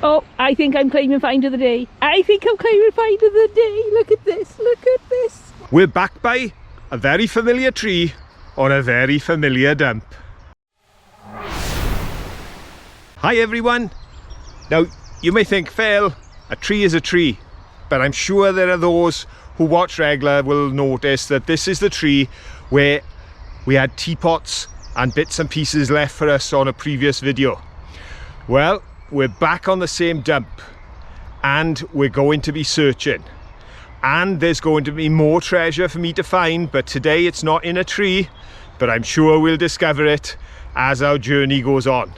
Oh, I think I'm claiming find of the day. I think I'm claiming find of the day. Look at this, look at this. We're back by a very familiar tree on a very familiar dump. Hi everyone. Now, you may think, Phil, a tree is a tree, but I'm sure there are those who watch regular will notice that this is the tree where we had teapots and bits and pieces left for us on a previous video. Well, we're back on the same dump and we're going to be searching, and there's going to be more treasure for me to find, but today it's not in a tree, but I'm sure we'll discover it as our journey goes on.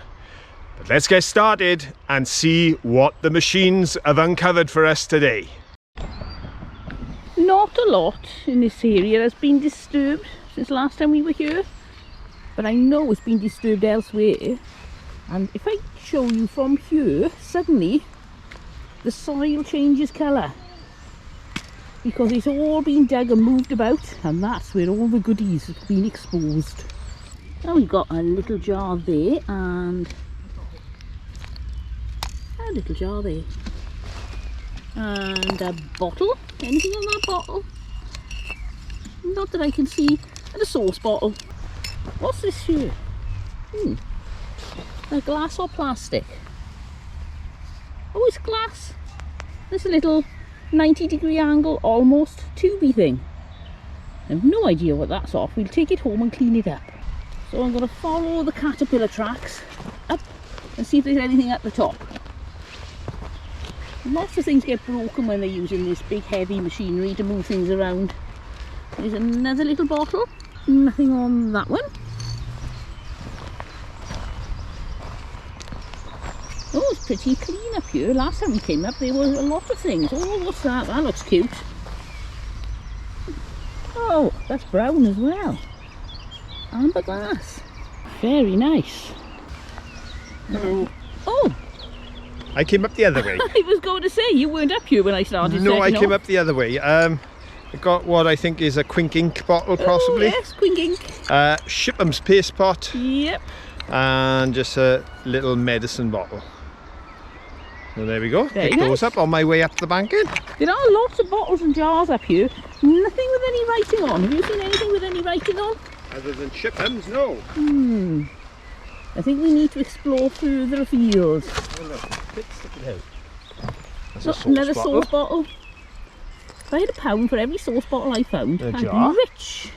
But let's get started and see what the machines have uncovered for us today. Not a lot in this area has been disturbed since last time we were here, but I know it's been disturbed elsewhere. And if I show you from here, suddenly the soil changes colour because it's all been dug and moved about, and that's where all the goodies have been exposed. Now we've got a little jar there and a little jar there and a bottle. Anything on that bottle? Not that I can see. And a sauce bottle. What's this here? A glass or plastic? Oh, it's glass. There's a little 90-degree angle, almost tubey thing. I have no idea what that's off. We'll take it home and clean it up. So I'm going to follow the caterpillar tracks up and see if there's anything at the top. Lots of things get broken when they're using this big heavy machinery to move things around. There's another little bottle. Nothing on that one. Oh, it's pretty clean up here. Last time we came up there was a lot of things. Oh, what's that? That looks cute. Oh, that's brown as well. Amber glass. Very nice. Hello. Oh! I came up the other way. I was going to say, you weren't up here when I started. No, I came up the other way. I got what I think is a Quink ink bottle, possibly. Oh, yes, Quink ink. Shipham's paste pot. Yep. And just a little medicine bottle. So there we go. Very Pick those nice. up on my way up the bank end. There are lots of bottles and jars up here. Nothing with any writing on. Have you seen anything with any writing on? Other than Shipham's, no. I think we need to explore further afield. Oh, look, stick it out. That's Look, another sauce bottle. If I had £1 for every sauce bottle I found, I'd be rich.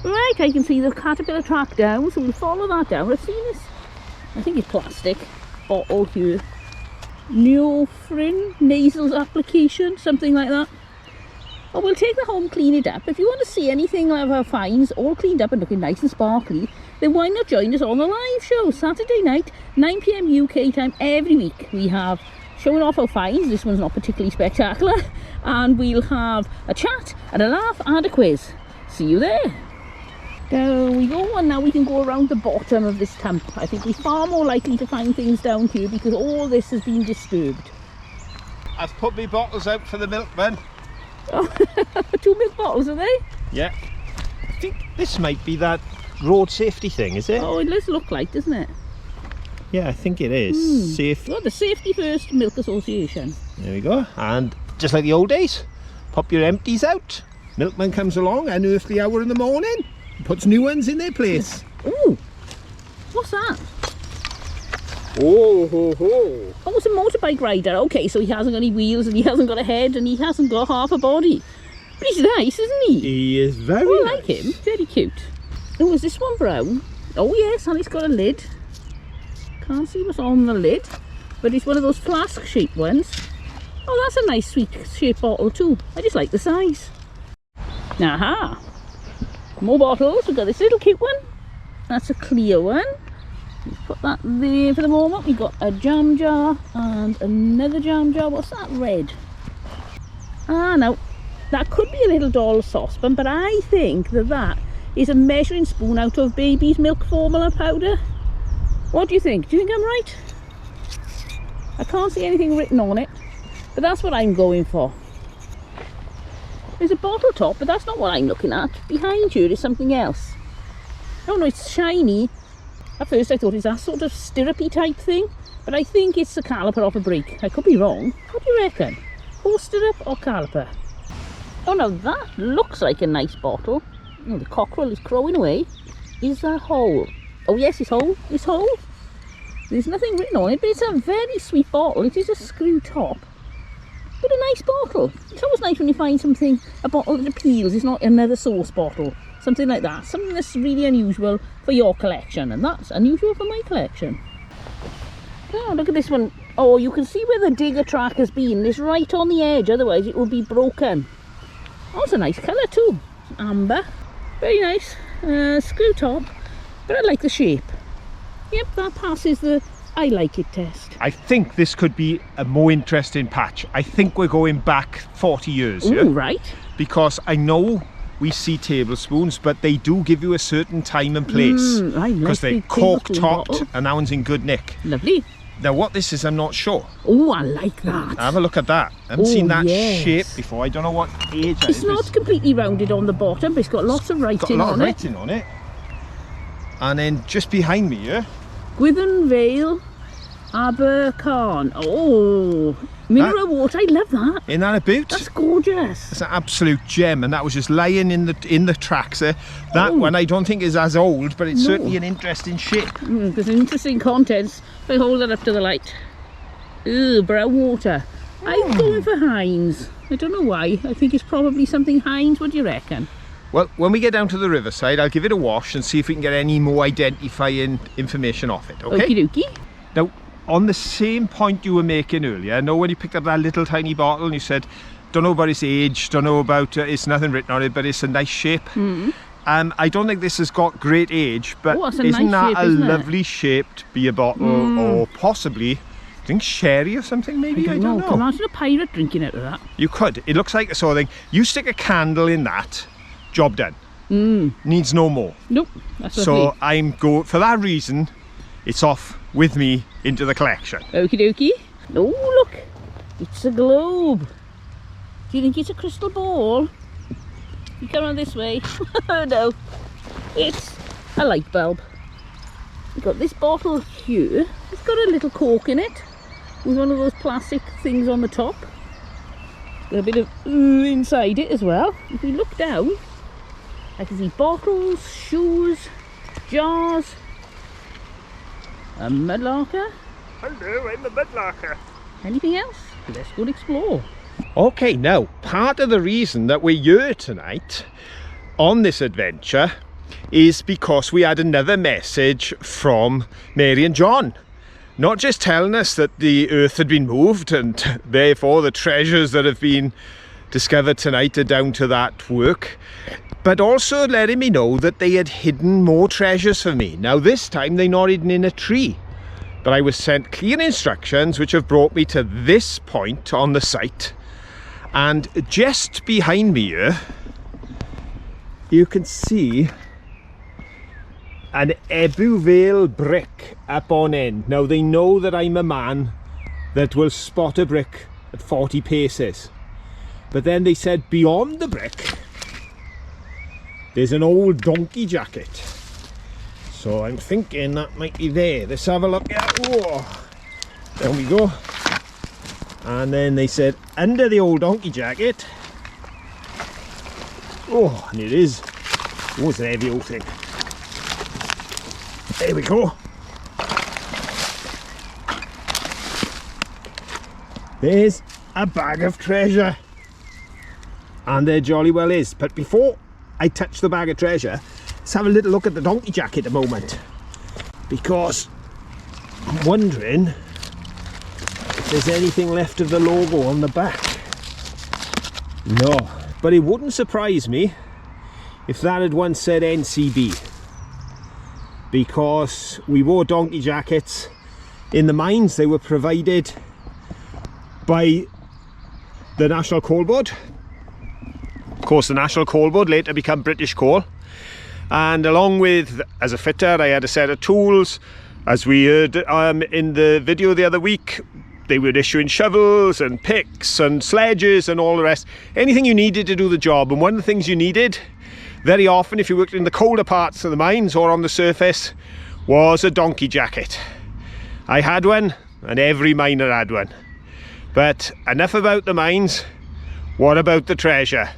Right, I can see the caterpillar track down, so we'll follow that down. I've seen this, I think it's plastic bottle here. Neofrin nasal application, something like that. Oh, we'll take that home, clean it up. If you want to see anything of our finds, all cleaned up and looking nice and sparkly, then why not join us on the live show Saturday night, 9 PM UK time every week. We have showing off our finds. This one's not particularly spectacular, and we'll have a chat and a laugh and a quiz. See you there. There we go, and now we can go around the bottom of this dump. I think we're far more likely to find things down here because all this has been disturbed. I've put my bottles out for the milkman. Oh, 2 milk bottles, are they? Yeah. I think this might be that road safety thing, is it? Oh, it does look like, doesn't it? Yeah, I think it is. Safe. Well, the Safety First Milk Association. There we go. And just like the old days, pop your empties out. Milkman comes along, unearthly hour in the morning, puts new ones in their place. Ooh, what's that? Oh, ho, ho. Oh, it's a motorbike rider. Okay, so he hasn't got any wheels and he hasn't got a head and he hasn't got half a body. But he's nice, isn't he? He is very I nice. like him. Very cute. Oh, is this one brown? Oh yes, and it's got a lid. Can't see what's on the lid, but it's one of those flask shaped ones. Oh, that's a nice sweet shaped bottle too. I just like the size. Aha! More bottles. We've got this little cute one. That's a clear one. Let's put that there for the moment. We've got a jam jar and another jam jar. What's that red? Ah, no. That could be a little doll saucepan, but I think that is a measuring spoon out of baby's milk formula powder. What do you think? Do you think I'm right? I can't see anything written on it, but that's what I'm going for. There's a bottle top, but that's not what I'm looking at. Behind you is something else. Oh no, it's shiny. At first I thought it's that sort of stirrupy type thing, but I think it's the caliper off a brake. I could be wrong. What do you reckon? Horse stirrup or caliper? Oh no, that looks like a nice bottle. Oh, the cockerel is crowing away. Is that whole? Oh yes, it's whole. It's whole. There's nothing written on it, but it's a very sweet bottle. It is a screw top, but a nice bottle. It's always nice when you find something, a bottle that appeals. It's not another sauce bottle. Something like that. Something that's really unusual for your collection, and that's unusual for my collection. Oh, look at this one. Oh, you can see where the digger track has been. It's right on the edge, otherwise it would be broken. Oh, it's a nice colour too. Amber. Very nice. Screw top, but I like the shape. Yep, that passes the I like it test. I think this could be a more interesting patch. I think we're going back 40 years. Ooh, yeah? right. Because I know we see tablespoons, but they do give you a certain time and place. Because they're cork topped and that one's in good nick. Lovely. Now what this is, I'm not sure. Oh, I like that. Have a look at that. I haven't seen that shape before. I don't know what age it is. It's not completely rounded on the bottom, but it's got lots of writing on it. Writing on it. And then just behind me here, Gwydden Vale, Abercarn. Oh, mineral water. I love that. Isn't that a boot? That's gorgeous. It's an absolute gem, and that was just lying in the tracks there. That one I don't think is as old, but it's certainly an interesting shape. There's interesting contents. If I hold that up to the light. Ooh, brown water. I'm going for Heinz. I don't know why. I think it's probably something Heinz. What do you reckon? Well, when we get down to the riverside, I'll give it a wash and see if we can get any more identifying information off it, okay? Okie dokie. Now, on the same point you were making earlier, I know when you picked up that little tiny bottle and you said, don't know about its age, don't know about, it's nothing written on it, but it's a nice shape. I don't think this has got great age, but isn't that a lovely shaped beer bottle or possibly, I think sherry or something maybe? I don't know. Can you imagine a pirate drinking out of that? You could. It looks like the sort of thing. You stick a candle in that, job done. Needs no more. Nope. That's so I'm going for that reason. It's off with me into the collection. Okie dokie. Oh look, it's a globe. Do you think it's a crystal ball? You come on this way. Oh no, it's a light bulb. We've got this bottle here. It's got a little cork in it with one of those plastic things on the top. Got a bit of inside it as well. If we look down, I can see bottles, shoes, jars, a mudlarker. Hello, I'm a mudlarker. Anything else? Let's go and explore. Okay, now, part of the reason that we're here tonight on this adventure is because we had another message from Mary and John. Not just telling us that the earth had been moved and therefore the treasures that have been discovered tonight are down to that work, but also letting me know that they had hidden more treasures for me. Now this time they're not hidden in a tree, but I was sent clear instructions which have brought me to this point on the site, and just behind me here you can see an Ebbw Vale brick up on end. Now they know that I'm a man that will spot a brick at 40 paces, but then they said beyond the brick there's an old donkey jacket, so I'm thinking that might be there. Let's have a look. Oh, there we go. And then they said under the old donkey jacket, oh, and it is, oh, it's a heavy old thing. There we go. There's a bag of treasure, and there jolly well is. But before I touch the bag of treasure, let's have a little look at the donkey jacket a moment, because I'm wondering if there's anything left of the logo on the back. No, but it wouldn't surprise me if that had once said NCB, because we wore donkey jackets in the mines. They were provided by the National Coal Board. Of course, the National Coal Board later became British Coal, and along with, as a fitter, I had a set of tools. As we heard in the video the other week, they were issuing shovels and picks and sledges and all the rest, anything you needed to do the job. And one of the things you needed very often if you worked in the colder parts of the mines or on the surface was a donkey jacket. I had one, and every miner had one. But enough about the mines. What about the treasure?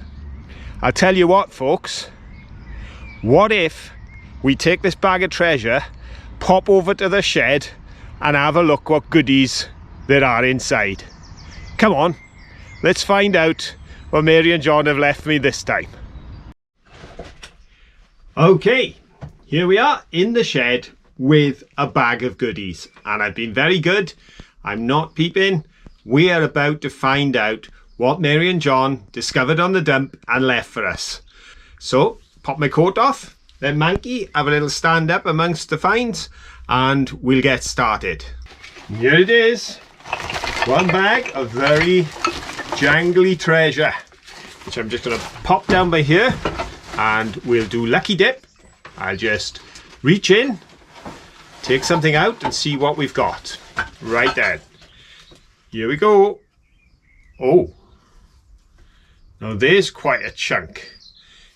I'll tell you what, folks. What if we take this bag of treasure, pop over to the shed, and have a look what goodies there are inside? Come on, let's find out what Mary and John have left me this time. Okay, here we are in the shed with a bag of goodies, and I've been very good. I'm not peeping. We are about to find out what Mary and John discovered on the dump and left for us. So, pop my coat off, then Manky have a little stand up amongst the finds, and we'll get started. Here it is, one bag of very jangly treasure, which I'm just going to pop down by here, and we'll do lucky dip. I'll just reach in, take something out and see what we've got. Right then. Here we go. Oh. Now there's quite a chunk.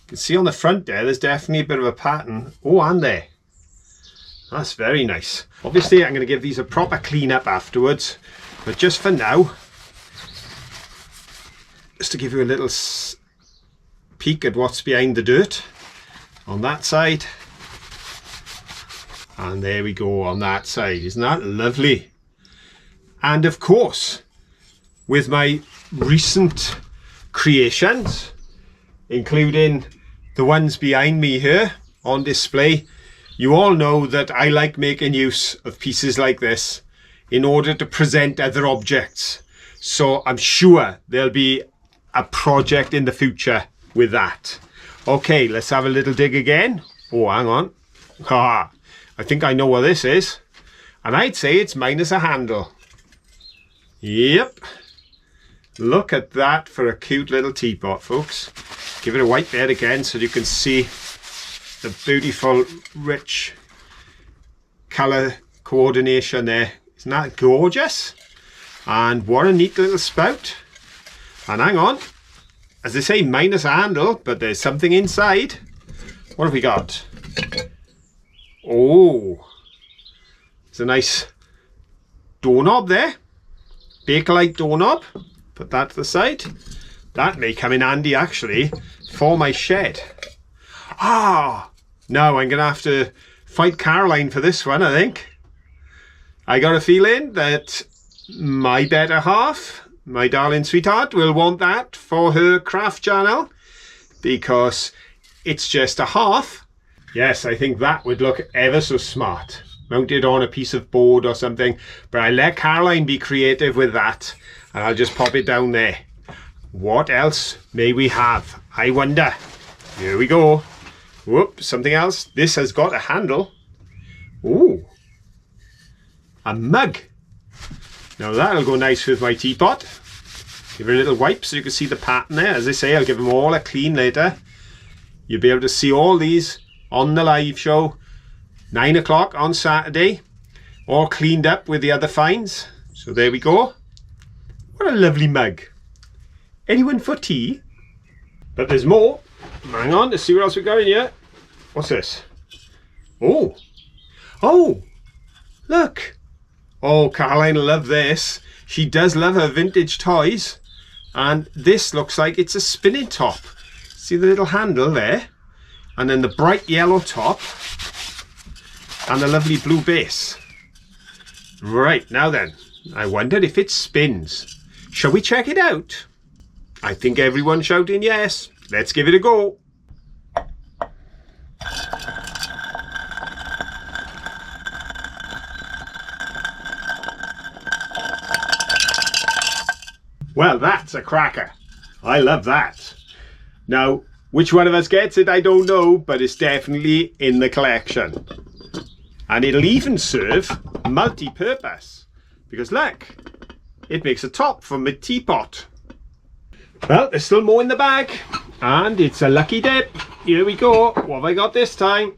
You can see on the front there's definitely a bit of a pattern. Oh, and there. That's very nice. Obviously I'm going to give these a proper clean up afterwards. But just for now, just to give you a little peek at what's behind the dirt on that side, and there we go on that side. Isn't that lovely? And of course, with my recent creations, including the ones behind me here on display, you all know that I like making use of pieces like this in order to present other objects. So I'm sure there'll be a project in the future with that. Okay, let's have a little dig again. Oh, hang on. Ah, I think I know what this is. And I'd say it's minus a handle. Yep. Look at that for a cute little teapot, folks. Give it a wipe there again so you can see the beautiful, rich colour coordination there. Isn't that gorgeous? And what a neat little spout. And hang on. As they say, minus a handle, but there's something inside. What have we got? Oh, it's a nice doorknob there. Bakelite doorknob. Put that to the side. That may come in handy actually for my shed. Ah, now I'm going to have to fight Caroline for this one, I think. I got a feeling that my better half, my darling sweetheart, will want that for her craft channel because it's just a half. Yes, I think that would look ever so smart, mounted on a piece of board or something, but I let Caroline be creative with that and I'll just pop it down there. What else may we have? I wonder. Here we go. Whoop, something else. This has got a handle. Ooh, a mug. Now that'll go nice with my teapot. Give it a little wipe so you can see the pattern there. As I say, I'll give them all a clean later. You'll be able to see all these on the live show, 9 o'clock on Saturday, all cleaned up with the other finds. So there we go. What a lovely mug. Anyone for tea? But there's more. Hang on, let's see what else we got in here. What's this? Oh. Oh, look. Oh, Caroline will love this. She does love her vintage toys. And this looks like it's a spinning top. See the little handle there? And then the bright yellow top. And the lovely blue base. Right, now then. I wondered if it spins. Shall we check it out? I think everyone's shouting yes. Let's give it a go. Well, that's a cracker. I love that. Now, which one of us gets it, I don't know, but it's definitely in the collection. And it'll even serve multi-purpose. Because look, it makes a top for my teapot. Well, there's still more in the bag. And it's a lucky dip. Here we go. What have I got this time?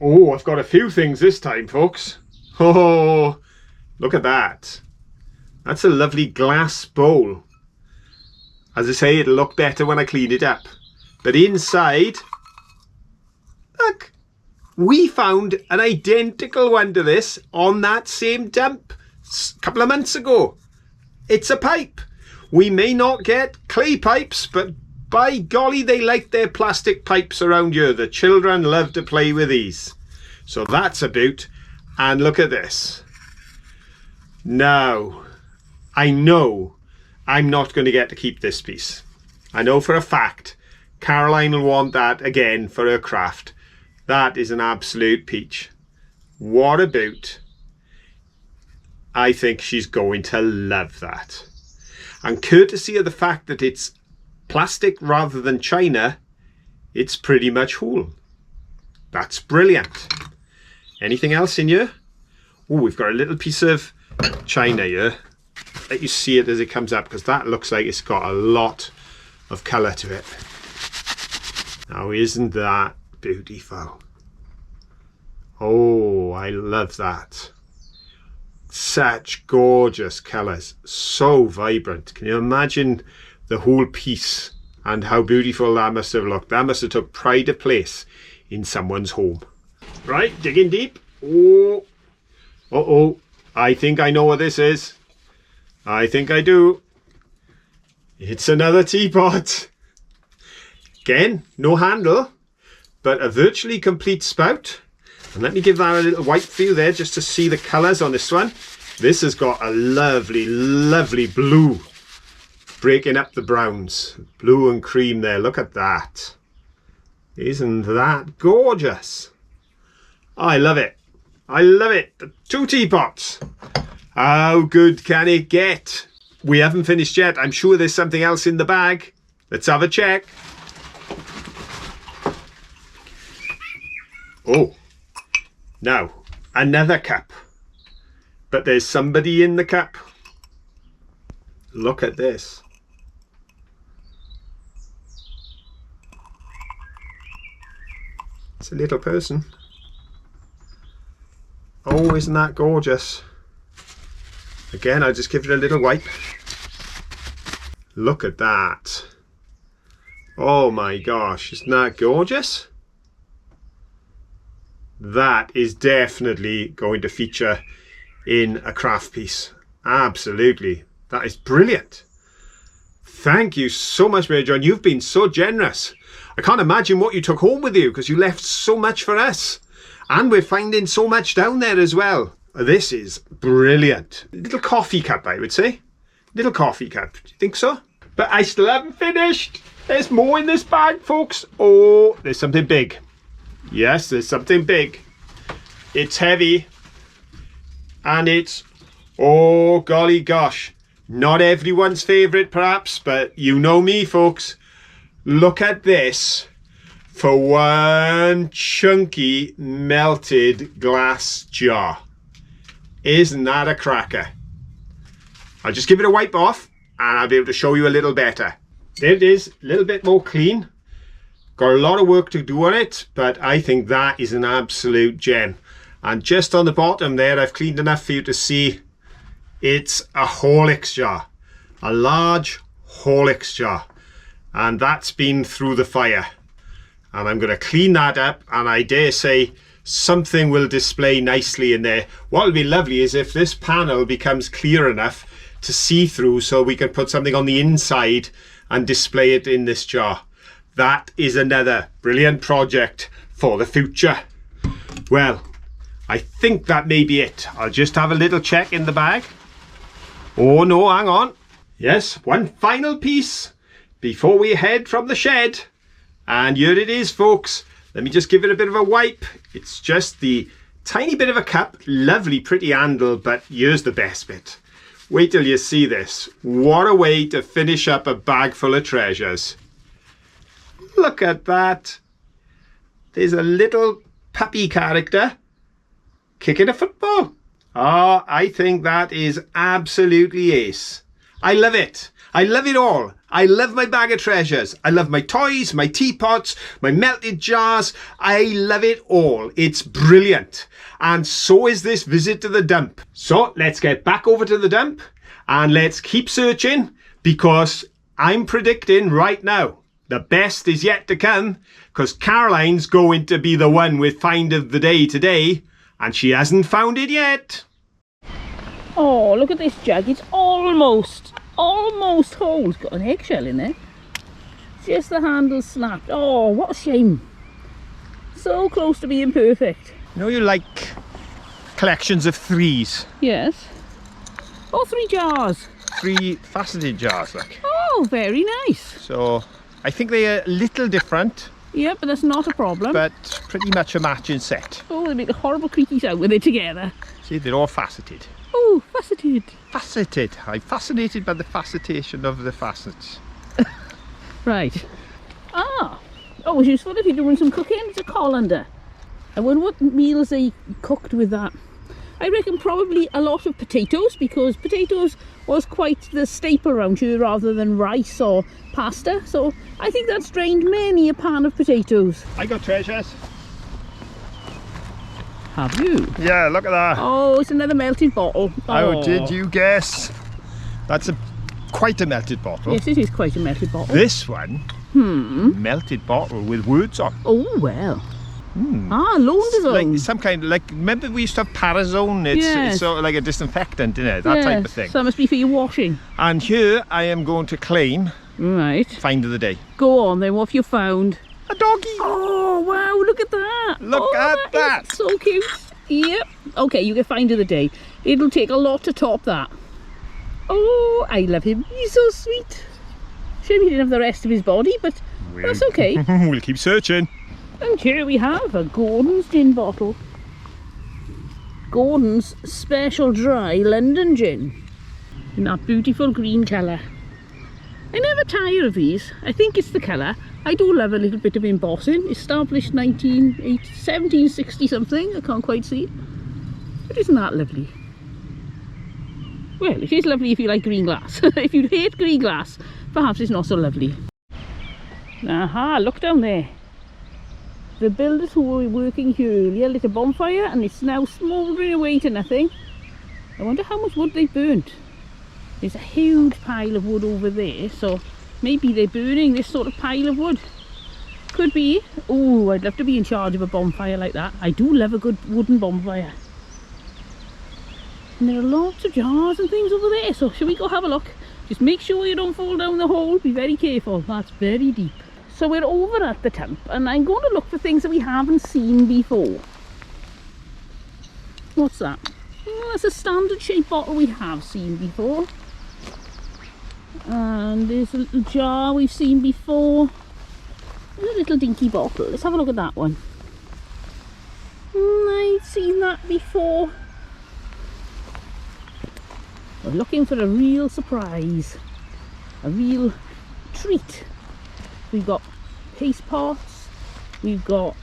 Oh, I've got a few things this time, folks. Oh, look at that. That's a lovely glass bowl. As I say, it'll look better when I clean it up. But inside, look, we found an identical one to this on that same dump a couple of months ago. It's a pipe. We may not get clay pipes, but by golly, they like their plastic pipes around here. The children love to play with these. So that's a boot. And look at this. Now, I know I'm not going to get to keep this piece. I know for a fact Caroline will want that again for her craft. That is an absolute peach. What a boot. I think she's going to love that. And courtesy of the fact that it's plastic rather than china, it's pretty much whole. That's brilliant. Anything else in here? Oh, we've got a little piece of china here. Let you see it as it comes up, because that looks like it's got a lot of colour to it. Now, isn't that beautiful? Oh, I love that. Such gorgeous colours, so vibrant. Can you imagine the whole piece and how beautiful that must have looked? That must have took pride of place in someone's home. Right, digging deep. Oh, uh-oh, I think I know what this is. I think I do. It's another teapot. Again, no handle, but a virtually complete spout. And let me give that a little wipe for you there, just to see the colours on this one. This has got a lovely, lovely blue, breaking up the browns. Blue and cream there, look at that. Isn't that gorgeous? I love it. I love it. The two teapots. How good can it get? We haven't finished yet. I'm sure there's something else in the bag. Let's have a check. Oh. Now, another cup. But there's somebody in the cup. Look at this. It's a little person. Oh, isn't that gorgeous? Again, I'll just give it a little wipe. Look at that. Oh my gosh, isn't that gorgeous? That is definitely going to feature in a craft piece. Absolutely. That is brilliant. Thank you so much, Mary John. You've been so generous. I can't imagine what you took home with you, because you left so much for us. And we're finding so much down there as well. This is brilliant. Little coffee cup, I would say. Little coffee cup. Do you think so? But I still haven't finished. There's more in this bag, folks. Oh, there's something big. Yes, there's something big. It's heavy. And it's, oh golly gosh, not everyone's favourite perhaps, but you know me, folks. Look at this for one chunky melted glass jar. Isn't that a cracker? I'll just give it a wipe off and I'll be able to show you a little better. There it is, a little bit more clean. Got a lot of work to do on it, but I think that is an absolute gem. And just on the bottom there, I've cleaned enough for you to see it's a Horlicks jar. A large Horlicks jar. And that's been through the fire. And I'm going to clean that up, and I dare say something will display nicely in there. What will be lovely is if this panel becomes clear enough to see through, so we can put something on the inside and display it in this jar. That is another brilliant project for the future. Well, I think that may be it. I'll just have a little check in the bag. Oh no, hang on. Yes, one final piece before we head from the shed. And here it is, folks. Let me just give it a bit of a wipe. It's just the tiny bit of a cup. Lovely, pretty handle, but here's the best bit. Wait till you see this. What a way to finish up a bag full of treasures. Look at that. There's a little puppy character kicking a football. Oh, I think that is absolutely ace. I love it. I love it all. I love my bag of treasures. I love my toys, my teapots, my melted jars. I love it all. It's brilliant. And so is this visit to the dump. So let's get back over to the dump and let's keep searching, because I'm predicting right now the best is yet to come, because Caroline's going to be the one with find of the day today, and she hasn't found it yet. Oh, look at this jug. It's almost whole. It's got an eggshell in there. Just the handle snapped. Oh, what a shame. So close to being perfect. You know you like collections of threes? Yes. Oh, 3 jars. 3 faceted jars, like. Oh, very nice. So I think they're a little different. Yeah, but that's not a problem. But pretty much a matching set. Oh, they make a horrible creaky sound when they're together. See, they're all faceted. Oh, faceted. Faceted. I'm fascinated by the facetation of the facets. Right. Ah. Oh, it's useful if you're doing some cooking. It's a colander. I wonder what meals they cooked with that. I reckon probably a lot of potatoes, because potatoes was quite the staple around here rather than rice or pasta. So I think that's drained many a pan of potatoes. I got treasures. Have you? Yeah, look at that. Oh, it's another melted bottle. How did you guess? That's quite a melted bottle. Yes, it is quite a melted bottle. This one, melted bottle with words on. Oh, well. Ah, loaned us Like on. some kind of, like, remember we used to have Parazone? Yes. It's sort of like a disinfectant, isn't it? That type of thing. So that must be for your washing. And here I am going to claim Right. find of the day. Go on then, what have you found? A doggy. Oh, wow, look at that. Look at that. Is so cute. Yep. Okay, you get find of the day. It'll take a lot to top that. Oh, I love him. He's so sweet. Shame he didn't have the rest of his body, but that's okay. We'll keep searching. And here we have a Gordon's gin bottle. Gordon's Special Dry London Gin. In that beautiful green colour. I never tire of these. I think it's the colour. I do love a little bit of embossing. Established 1760 something. I can't quite see it. But isn't that lovely? Well, it is lovely if you like green glass. If you hate green glass, perhaps it's not so lovely. Aha, look down there. The builders who were working here earlier lit a bonfire and it's now smouldering away to nothing. I wonder how much wood they burnt. There's a huge pile of wood over there, so maybe they're burning this sort of pile of wood. Could be. Oh, I'd love to be in charge of a bonfire like that. I do love a good wooden bonfire. And there are lots of jars and things over there, so shall we go have a look? Just make sure you don't fall down the hole. Be very careful. That's very deep. So we're over at the dump and I'm going to look for things that we haven't seen before. What's that? Oh, that's a standard shaped bottle we have seen before. And there's a little jar we've seen before. There's a little dinky bottle. Let's have a look at that one. I've seen that before. We're looking for a real surprise. A real treat. We've got paste pots, we've got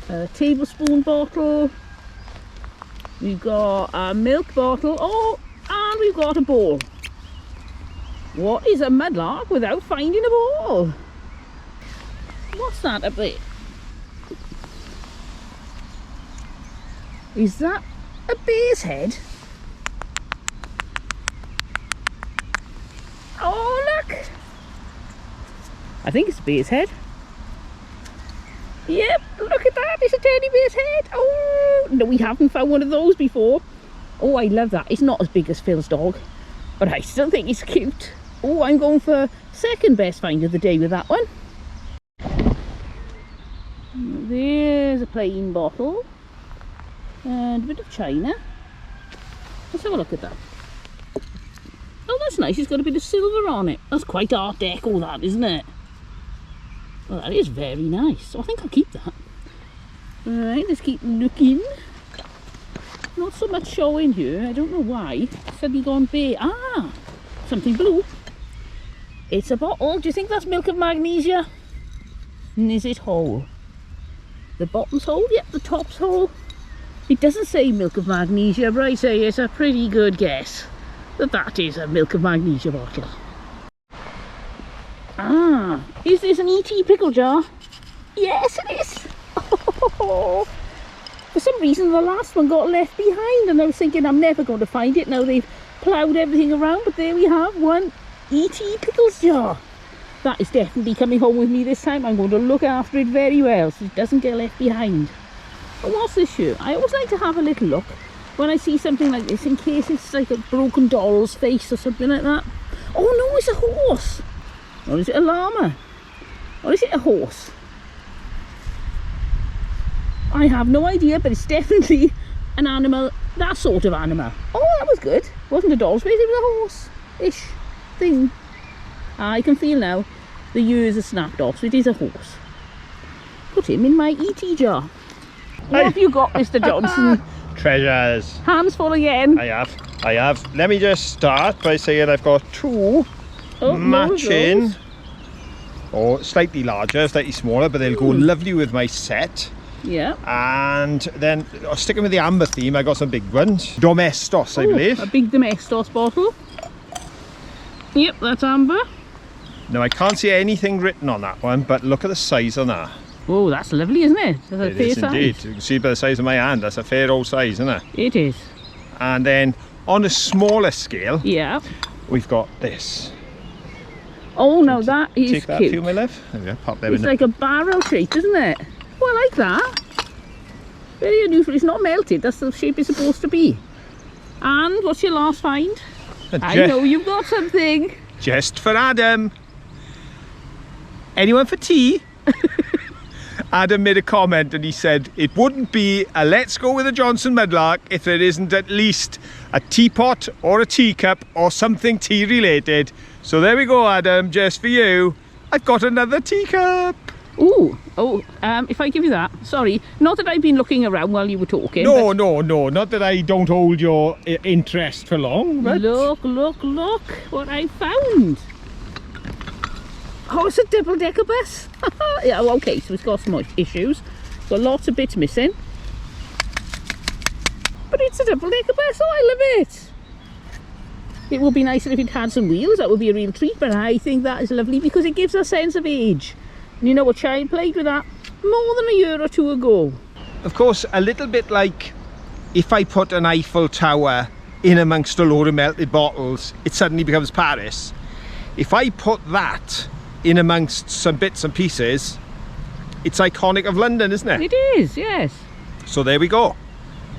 a tablespoon bottle, we've got a milk bottle, oh, and we've got a bowl. What is a mudlark without finding a bowl? What's that up there? Is that a bear's head? Oh, look! I think it's a bear's head. Yep, look at that, it's a teddy bear's head. Oh, no, we haven't found one of those before. Oh, I love that. It's not as big as Phil's dog, but I still think it's cute. Oh, I'm going for second best find of the day with that one. There's a plain bottle and a bit of china. Let's have a look at that. Oh, that's nice. It's got a bit of silver on it. That's quite Art Deco, that, isn't it? Well, that is very nice. So I think I'll keep that. Alright, let's keep looking. Not so much showing here. I don't know why. It's suddenly gone bare. Ah, something blue. It's a bottle. Do you think that's milk of magnesia? And is it whole? The bottom's whole? Yep, the top's whole. It doesn't say milk of magnesia, but I say it's a pretty good guess that that is a milk of magnesia bottle. Ah, is this an E.T. pickle jar? Yes, it is. Oh, for some reason the last one got left behind and I was thinking I'm never going to find it. Now they've ploughed everything around, but there we have one E.T. pickles jar. That is definitely coming home with me this time. I'm going to look after it very well so it doesn't get left behind. But what's this here? I always like to have a little look when I see something like this, in case it's like a broken doll's face or something like that. Oh no, it's a horse. Or is it a llama? Or is it a horse? I have no idea, but it's definitely an animal, that sort of animal. Oh, that was good. It wasn't a doll's face, it was a horse-ish thing. I can feel now the ears are snapped off, so it is a horse. Put him in my ET jar. What have you got, Mr. Johnson? Treasures. Hands full again. I have. Let me just start by saying I've got two matching, or slightly larger, slightly smaller, but they'll go lovely with my set. Yeah. And then, sticking with the amber theme, I got some big ones. Domestos, I believe. A big Domestos bottle. Yep, that's amber. Now, I can't see anything written on that one, but look at the size on that. Oh, that's lovely, isn't it? That's a fair It is indeed. size. You can see by the size of my hand, that's a fair old size, isn't it? It is. And then, on a smaller scale, Yeah. we've got this. Oh, no, that is Take that cute. for you, my love. There we go, pop them It's in. like a barrel shape, isn't it? Oh, I like that. Very unusual. It's not melted. That's the shape it's supposed to be. And what's your last find? I know you've got something. Just for Adam. Anyone for tea? Adam made a comment and he said it wouldn't be a let's go with a Johnson Mudlark if there isn't at least a teapot or a teacup or something tea related. So there we go, Adam, just for you. I've got another teacup. Ooh, if I give you that, sorry, not that I've been looking around while you were talking. No, not that I don't hold your interest for long. But... Look what I found. Oh, it's a double-decker bus. Yeah, okay, so it's got some issues. Got lots of bits missing. But it's a double-decker bus, oh, I love it. It would be nicer if it had some wheels, that would be a real treat, but I think that is lovely because it gives a sense of age. And you know, a child played with that more than a year or two ago. Of course, a little bit like if I put an Eiffel Tower in amongst a load of melted bottles, it suddenly becomes Paris. If I put that in amongst some bits and pieces, it's iconic of London, isn't it? It is, yes. So there we go.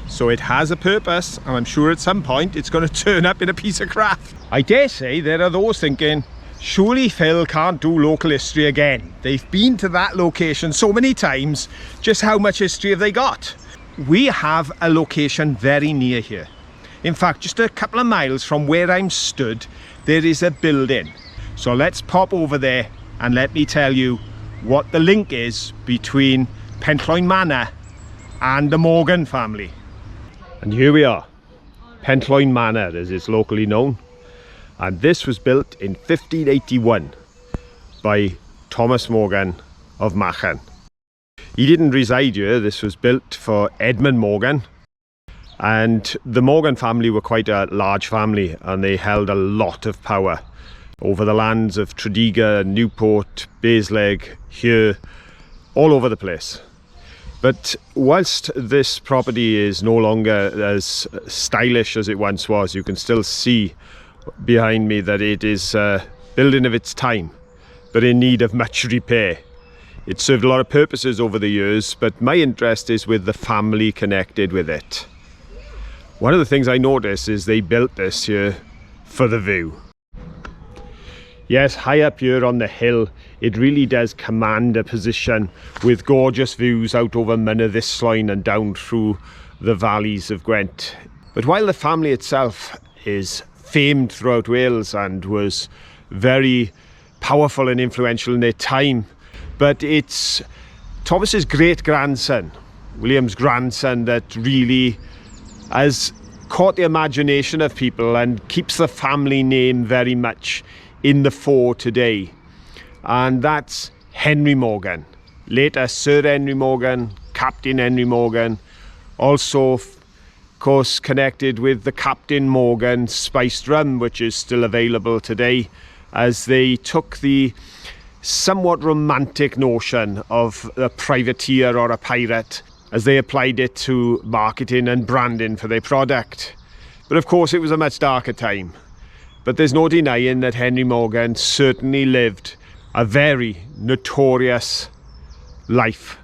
So it has a purpose, and I'm sure at some point it's going to turn up in a piece of craft. I dare say there are those thinking, surely Phil can't do local history again. They've been to that location so many times, just how much history have they got? We have a location very near here. In fact, just a couple of miles from where I'm stood, there is a building. So let's pop over there and let me tell you what the link is between Pentloyn Manor and the Morgan family. And here we are, Pentloyn Manor as it's locally known. And this was built in 1581 by Thomas Morgan of Machen. He didn't reside here, this was built for Edmund Morgan. And the Morgan family were quite a large family and they held a lot of power over the lands of Tredegar, Newport, Basleg, here, all over the place. But whilst this property is no longer as stylish as it once was, you can still see behind me that it is a building of its time, but in need of much repair. It served a lot of purposes over the years, but my interest is with the family connected with it. One of the things I noticed is they built this here for the view. Yes, high up here on the hill, it really does command a position with gorgeous views out over Mynyddyslwyn and down through the valleys of Gwent. But while the family itself is famed throughout Wales and was very powerful and influential in their time, but it's Thomas's great-grandson, William's grandson, that really has caught the imagination of people and keeps the family name very much in the fore today. And that's Henry Morgan, later Sir Henry Morgan, Captain Henry Morgan, also of course connected with the Captain Morgan spiced rum, which is still available today, as they took the somewhat romantic notion of a privateer or a pirate as they applied it to marketing and branding for their product. But of course it was a much darker time. But there's no denying that Henry Morgan certainly lived a very notorious life,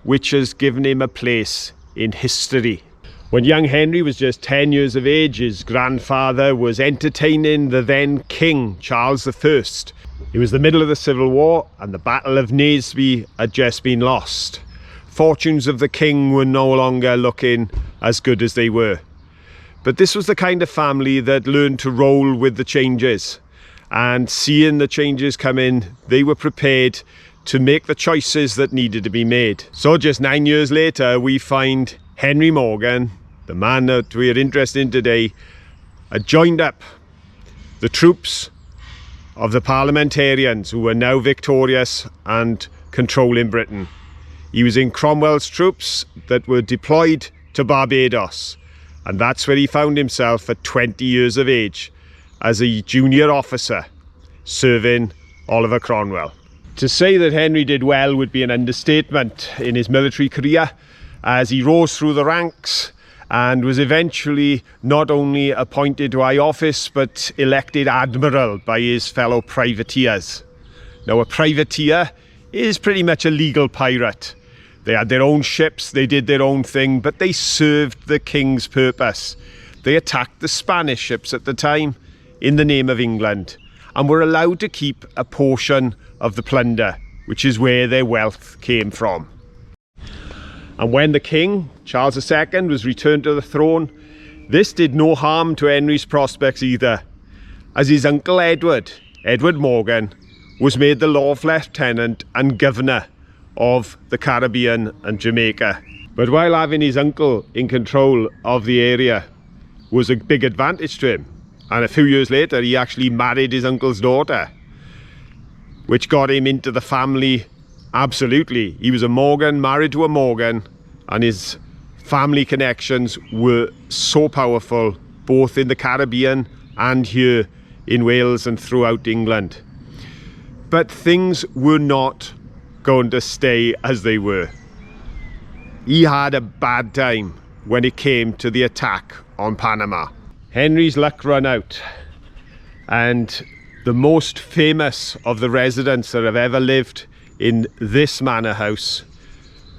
which has given him a place in history. When young Henry was just 10 years of age, his grandfather was entertaining the then King Charles I. It was the middle of the Civil War and the Battle of Naseby had just been lost. Fortunes of the king were no longer looking as good as they were. But this was the kind of family that learned to roll with the changes, and seeing the changes come in, they were prepared to make the choices that needed to be made. So just 9 years later, we find Henry Morgan, the man that we are interested in today, had joined up the troops of the parliamentarians who were now victorious and controlling Britain. He was in Cromwell's troops that were deployed to Barbados, and that's where he found himself at 20 years of age as a junior officer serving Oliver Cromwell. To say that Henry did well would be an understatement in his military career, as he rose through the ranks and was eventually not only appointed to high office but elected admiral by his fellow privateers. Now, a privateer is pretty much a legal pirate. They had their own ships, they did their own thing, but they served the king's purpose. They attacked the Spanish ships at the time in the name of England and were allowed to keep a portion of the plunder, which is where their wealth came from. And when the king, Charles II, was returned to the throne, this did no harm to Henry's prospects either, as his uncle Edward Morgan, was made the Lord Lieutenant and Governor of the Caribbean and Jamaica. But while having his uncle in control of the area was a big advantage to him, and a few years later he actually married his uncle's daughter, which got him into the family absolutely. He was a Morgan, married to a Morgan, and his family connections were so powerful, both in the Caribbean and here in Wales and throughout England. But things were not going to stay as they were. He had a bad time when it came to the attack on Panama. Henry's luck ran out, and the most famous of the residents that have ever lived in this manor house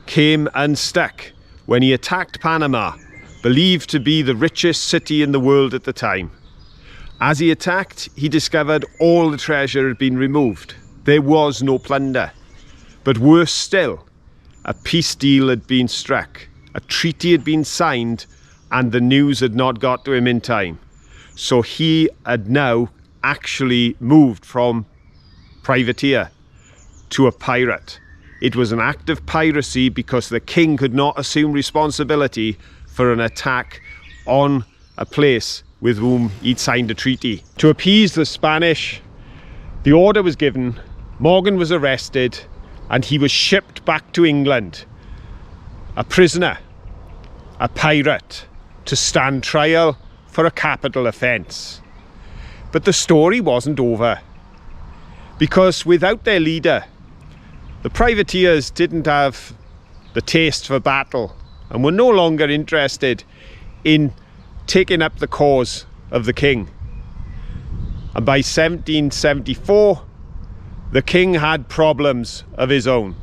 came unstuck when he attacked Panama, believed to be the richest city in the world at the time. As he attacked, he discovered all the treasure had been removed. There was no plunder. But worse still, a peace deal had been struck, a treaty had been signed, and the news had not got to him in time. So he had now actually moved from privateer to a pirate. It was an act of piracy because the king could not assume responsibility for an attack on a place with whom he'd signed a treaty. To appease the Spanish, the order was given, Morgan was arrested, and he was shipped back to England, a prisoner, a pirate, to stand trial for a capital offence. But the story wasn't over, because without their leader, the privateers didn't have the taste for battle and were no longer interested in taking up the cause of the king. And by 1774, the king had problems of his own,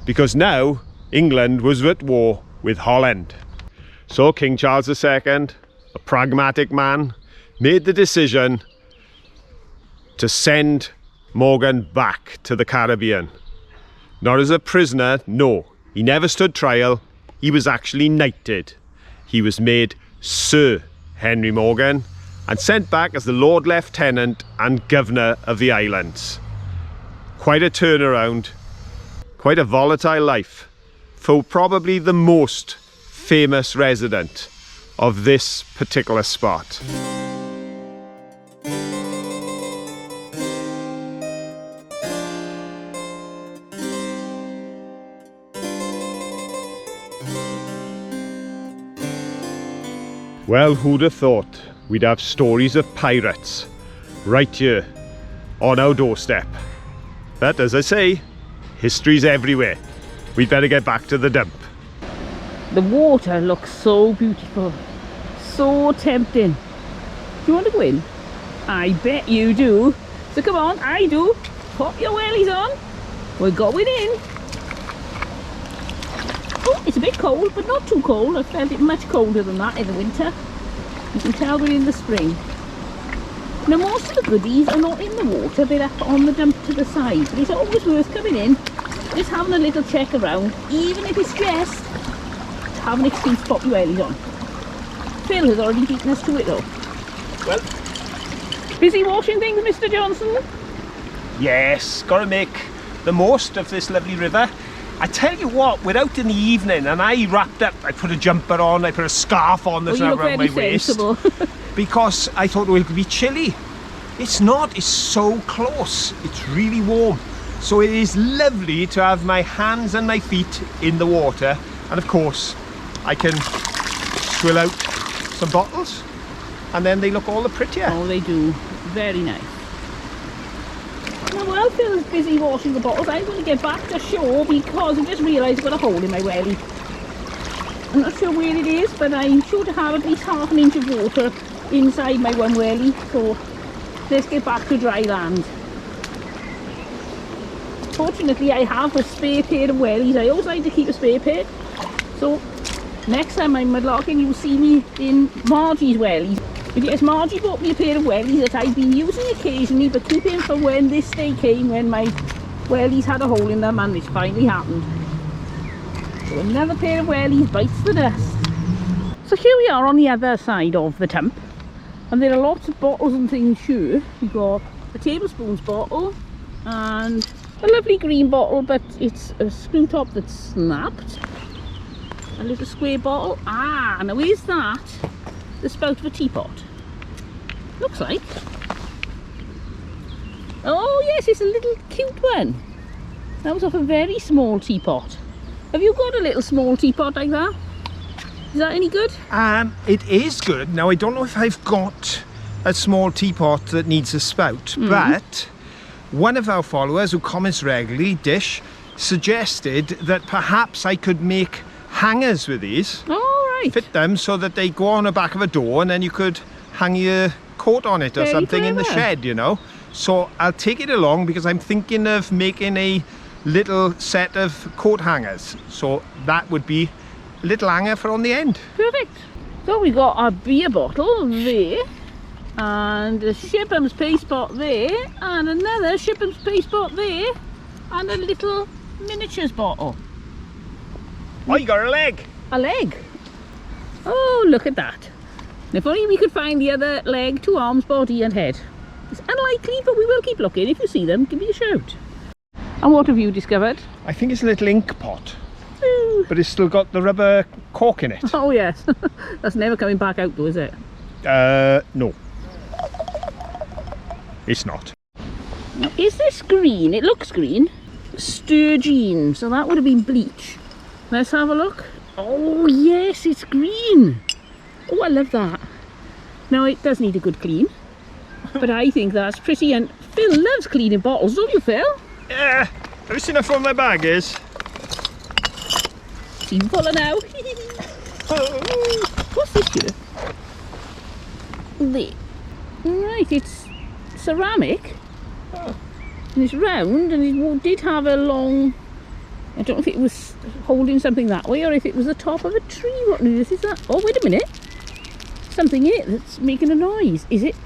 because now England was at war with Holland. So King Charles II, a pragmatic man, made the decision to send Morgan back to the Caribbean. Not as a prisoner, no. He never stood trial. He was actually knighted. He was made Sir Henry Morgan and sent back as the Lord Lieutenant and Governor of the islands. Quite a turnaround, quite a volatile life for probably the most famous resident of this particular spot. Well, who'd have thought we'd have stories of pirates right here on our doorstep? But as I say, history's everywhere. We'd better get back to the dump. The water looks so beautiful, so tempting. Do you want to go in? I bet you do. So come on, I do. Pop your wellies on. We're going in. Oh, it's a bit cold, but not too cold. I felt it much colder than that in the winter. You can tell we're in the spring. Now most of the goodies are not in the water, they're up on the dump to the side. But it's always worth coming in, just having a little check around, even if it's just to have an excuse to pop your wellies on. Phil has already beaten us to it though. Well, busy washing things, Mr. Johnson? yes, got to make the most of this lovely river. I tell you what, we're out in the evening and I wrapped up, I put a jumper on, I put a scarf on that's around my waist because I thought it would be chilly. It's not, it's so close, it's really warm. So it is lovely to have my hands and my feet in the water, and of course I can swill out some bottles and then they look all the prettier. Oh, they do. Very nice. Now while Phil's busy washing the bottles, I'm going to get back to shore because I just realised I've got a hole in my welly. I'm not sure where it is, but I'm sure to have at least half an inch of water inside my one welly. So let's get back to dry land. Fortunately, I have a spare pair of wellies. I always like to keep a spare pair. So next time I'm mudlarking, you'll see me in Margie's wellies. Because Margie bought me a pair of wellies that I've been using occasionally, but keeping for when this day came, when my wellies had a hole in them, and it's finally happened. So another pair of wellies bites the dust. So here we are on the other side of the tump, and there are lots of bottles and things here. We've got a tablespoons bottle and a lovely green bottle, but it's a screw top that's snapped. A little square bottle. Ah, now is that the spout of a teapot? Looks like. Oh yes, it's a little cute one. That was off a very small teapot. Have you got a little small teapot like that? Is that any good? It is good. Now I don't know if I've got a small teapot that needs a spout, but one of our followers who comments regularly, Dish, suggested that perhaps I could make hangers with these. Oh, right. Fit them so that they go on the back of a door and then you could hang your coat on it or Very something in the clever. shed, you know. So I'll take it along because I'm thinking of making a little set of coat hangers. So that would be a little hanger for on the end. Perfect. So we got our beer bottle there, and a Shipham's paste pot there, and another Shipham's paste pot there, and a little miniatures bottle. Oh, you got a leg. A leg. Oh, look at that. And if only we could find the other leg, 2 arms, body and head. It's unlikely, but we will keep looking. If you see them, give me a shout. And what have you discovered? I think it's a little ink pot, Ooh. but it's still got the rubber cork in it. Oh yes. That's never coming back out though, is it? No. It's not. Now, is this green? It looks green. Sturgeon, so that would have been bleach. Let's have a look. Oh yes, it's green. Oh, I love that. Now it does need a good clean, but I think that's pretty, and Phil loves cleaning bottles, don't you, Phil? Yeah. Have you seen how full my bag is? It's even fuller now. What's this here? There. Right, it's ceramic. Oh. And it's round, and it did have a long, I don't know if it was holding something that way or if it was the top of a tree. What on earth is that? Oh, wait a minute. Something in it that's making a noise. Is it?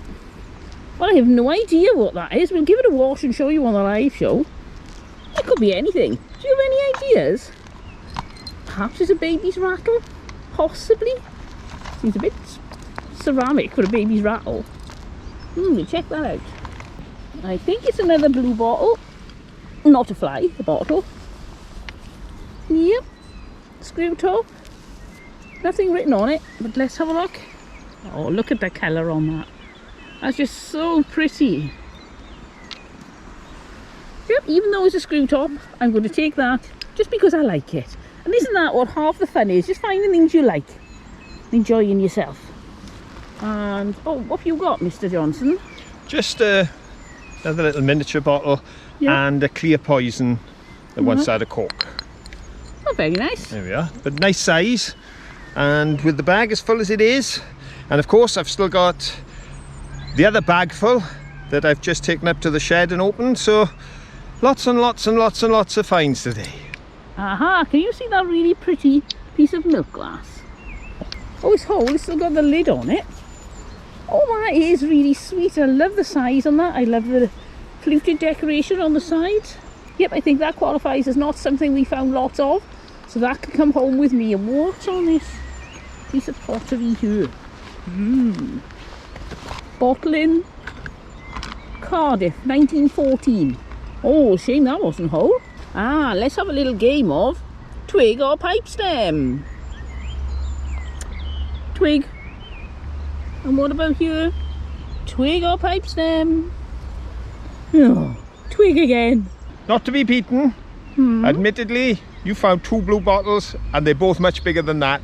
Well, I have no idea what that is. We'll give it a wash and show you on the live show. It could be anything. Do you have any ideas? Perhaps it's a baby's rattle? Possibly. Seems a bit ceramic for a baby's rattle. We'll check that out. I think it's another blue bottle. Not a fly, the bottle. Yep. Screw top. Nothing written on it, but let's have a look. Oh, look at the colour on that. That's just so pretty. Yep, even though it's a screw top, I'm going to take that just because I like it. And isn't that what half the fun is? Just finding things you like. Enjoying yourself. And, oh, what have you got, Mr. Johnson? Just another little miniature bottle, Yeah. and a clear poison that once had a cork. Oh, very nice. There we are. But nice size. And with the bag as full as it is, and of course I've still got the other bag full that I've just taken up to the shed and opened. So lots and lots and lots and lots of finds today. Aha, can you see that really pretty piece of milk glass? Oh, it's whole, it's still got the lid on it. Oh, that is really sweet. I love the size on that. I love the fluted decoration on the sides. Yep, I think that qualifies as not something we found lots of. So that can come home with me. And what's on this piece of pottery here? Bottling, Cardiff, 1914. Oh, shame that wasn't whole. Ah, let's have a little game of twig or pipe stem. Twig. And what about here? Twig or pipe stem? Oh, twig again. Not to be beaten. Admittedly, you found 2 blue bottles and they're both much bigger than that.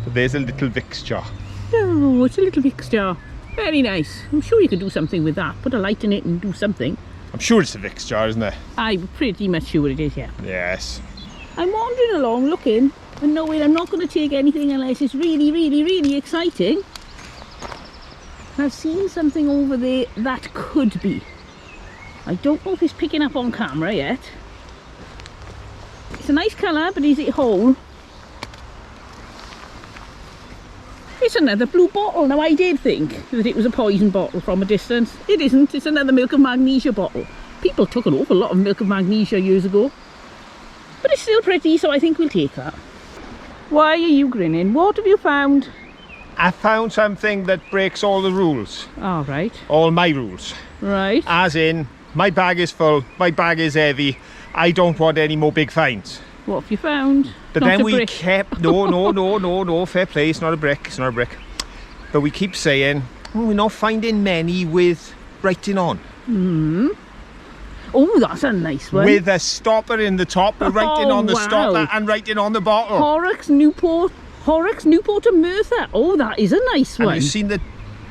But there's a little Vicks jar. Oh, it's a little Vicks jar. Very nice. I'm sure you could do something with that. Put a light in it and do something. I'm sure it's a Vicks jar, isn't it? I'm pretty much sure it is, yeah. Yes. I'm wandering along looking and knowing I'm not going to take anything unless it's really, really, really exciting. I've seen something over there that could be. I don't know if it's picking up on camera yet. It's a nice colour, but is it whole? It's another blue bottle. Now, I did think that it was a poison bottle from a distance. It isn't. It's another milk of magnesia bottle. People took an awful lot of milk of magnesia years ago. But it's still pretty, so I think we'll take that. Why are you grinning? What have you found? I found something that breaks all the rules. All right. All my rules. Right. As in, my bag is full, my bag is heavy, I don't want any more big finds. What have you found? But Not then a we brick. kept, no, fair play, it's not a brick, it's not a brick. But we keep saying, oh, we're not finding many with writing on. Oh, that's a nice one. With a stopper in the top, writing on the wow. stopper and writing on the bottle. Horrocks, Newport and Merthyr. Oh, that is a nice one. And you've seen the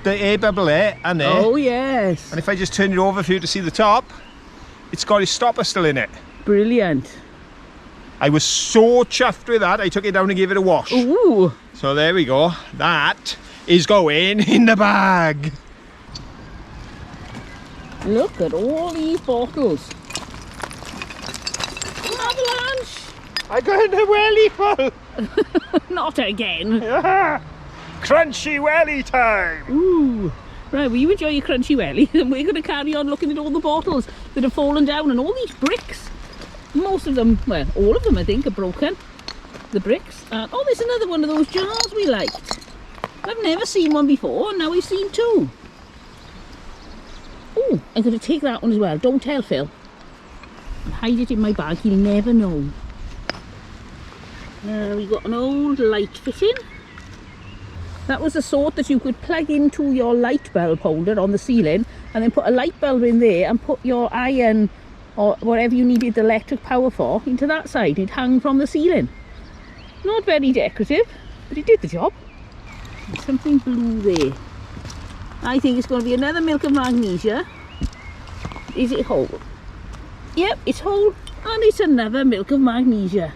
air bubble there and there. Oh, yes. And if I just turn it over for you to see the top, it's got his stopper still in it. Brilliant. I was so chuffed with that, I took it down and gave it a wash. Ooh. So there we go. That is going in the bag. Look at all these bottles. Avalanche. I got a welly full. Not again. Crunchy welly time. Ooh. Right, well, you enjoy your crunchy welly, and we're going to carry on looking at all the bottles that have fallen down and all these bricks. Most of them, well, all of them I think are broken. The bricks. Oh, there's another one of those jars we liked. I've never seen one before, and now we've seen 2. Oh, I'm going to take that one as well. Don't tell Phil. Hide it in my bag, he'll never know. We've got an old light fitting. That was the sort that you could plug into your light bulb holder on the ceiling and then put a light bulb in there and put your iron or whatever you needed the electric power for into that side. It hung from the ceiling. Not very decorative, but it did the job. There's something blue there. I think it's going to be another milk of magnesia. Is it whole? Yep, it's whole, and it's another milk of magnesia.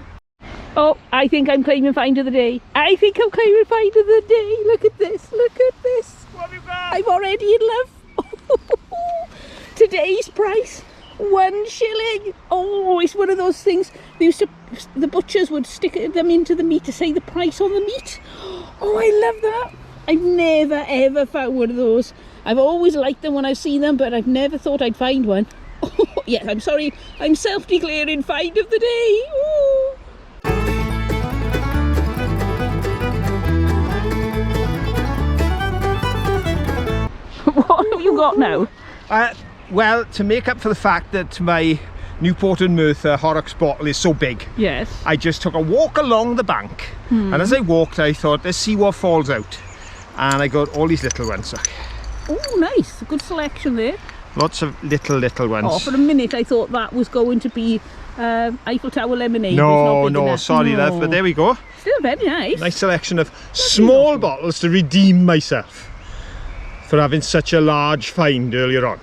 Oh, I think I'm claiming find of the day. I think I'm claiming find of the day. Look at this, look at this. What have you got? I'm already in love. Today's price, 1 shilling. Oh, it's one of those things. The butchers would stick them into the meat to say the price on the meat. Oh, I love that. I've never ever found one of those. I've always liked them when I've seen them, but I've never thought I'd find one. Oh, yeah, I'm sorry. I'm self-declaring find of the day. Ooh. What have you got now? Well, to make up for the fact that my Newport and Merthyr Horrocks bottle is so big, Yes. I just took a walk along the bank, and as I walked I thought, let's see what falls out. And I got all these little ones. Oh, nice. A good selection there. Lots of little ones. Oh, for a minute I thought that was going to be Eiffel Tower lemonade. No, It's not big enough. sorry love, but there we go. Still very nice. Nice selection of small bottles to redeem myself for having such a large find earlier on.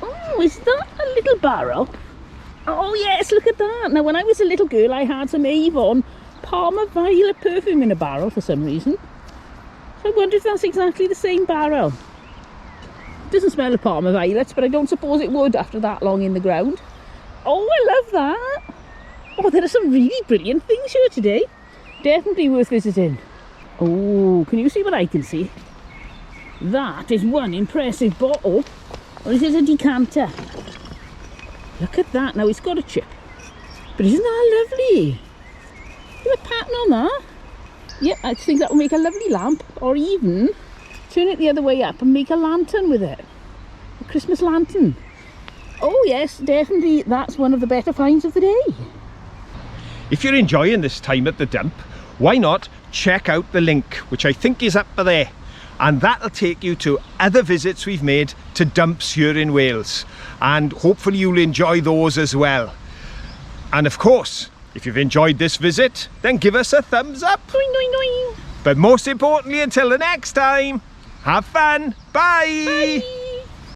Oh, is that a little barrel? Oh yes, look at that. Now when I was a little girl I had some Avon Parma Violet perfume in a barrel for some reason. So I wonder if that's exactly the same barrel. Doesn't smell of Parma violets, but I don't suppose it would after that long in the ground. Oh, I love that. Oh, there are some really brilliant things here today. Definitely worth visiting. Oh, can you see what I can see? That is one impressive bottle. Or is it a decanter? Look at that. Now, it's got a chip. But isn't that lovely? Look at the pattern on that. Yep, I think that will make a lovely lamp. Or even turn it the other way up and make a lantern with it. A Christmas lantern. Oh yes, definitely that's one of the better finds of the day. If you're enjoying this time at the dump, why not check out the link, which I think is up there, and that'll take you to other visits we've made to dumps here in Wales, and hopefully you'll enjoy those as well. And of course, if you've enjoyed this visit, then give us a thumbs up. Doing, doing, doing. But most importantly, until the next time, have fun. Bye. Bye.